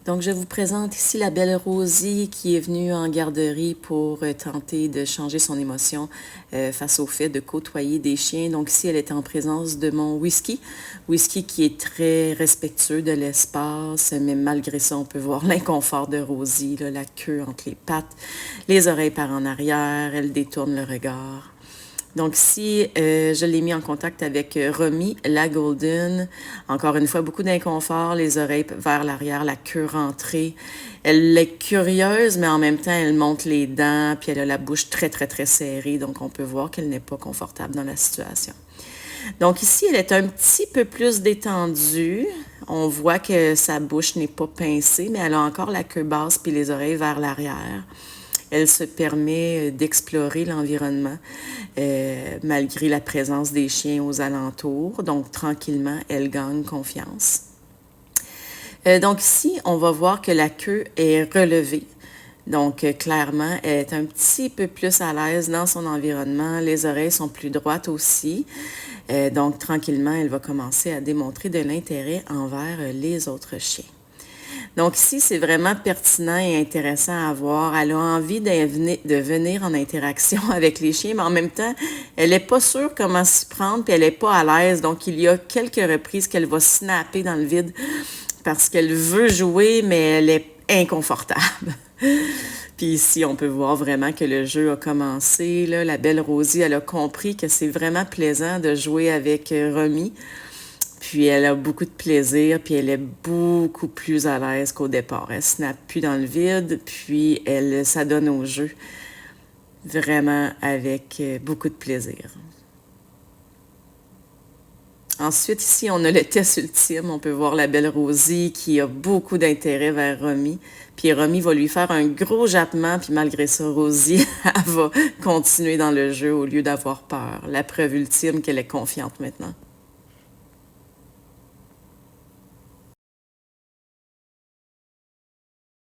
Donc, je vous présente ici la belle Rosie qui est venue en garderie pour tenter de changer son émotion face au fait de côtoyer des chiens. Donc, ici, elle est en présence de mon Whisky. Whisky qui est très respectueux de l'espace, mais malgré ça, on peut voir l'inconfort de Rosie, là, la queue entre les pattes, les oreilles par en arrière, elle détourne le regard. Donc ici, je l'ai mis en contact avec Romy, la Golden. Encore une fois, beaucoup d'inconfort, les oreilles vers l'arrière, la queue rentrée. Elle est curieuse, mais en même temps, elle monte les dents, puis elle a la bouche très, très, très serrée. Donc, on peut voir qu'elle n'est pas confortable dans la situation. Donc ici, elle est un petit peu plus détendue. On voit que sa bouche n'est pas pincée, mais elle a encore la queue basse puis les oreilles vers l'arrière. Elle se permet d'explorer l'environnement malgré la présence des chiens aux alentours. Donc, tranquillement, elle gagne confiance. Donc ici, on va voir que la queue est relevée. Donc, clairement, elle est un petit peu plus à l'aise dans son environnement. Les oreilles sont plus droites aussi. Donc, tranquillement, elle va commencer à démontrer de l'intérêt envers les autres chiens. Donc ici, c'est vraiment pertinent et intéressant à voir. Elle a envie de venir en interaction avec les chiens, mais en même temps, elle n'est pas sûre comment s'y prendre, puis elle n'est pas à l'aise. Donc, il y a quelques reprises qu'elle va snapper dans le vide parce qu'elle veut jouer, mais elle est inconfortable. Puis ici, on peut voir vraiment que le jeu a commencé. Là. La belle Rosie, elle a compris que c'est vraiment plaisant de jouer avec Romy. Puis elle a beaucoup de plaisir, puis elle est beaucoup plus à l'aise qu'au départ. Elle ne snappe plus dans le vide, puis elle s'adonne au jeu vraiment avec beaucoup de plaisir. Ensuite, ici, on a le test ultime. On peut voir la belle Rosie qui a beaucoup d'intérêt vers Romy. Puis Romy va lui faire un gros jappement, puis malgré ça, Rosie, elle va continuer dans le jeu au lieu d'avoir peur. La preuve ultime qu'elle est confiante maintenant.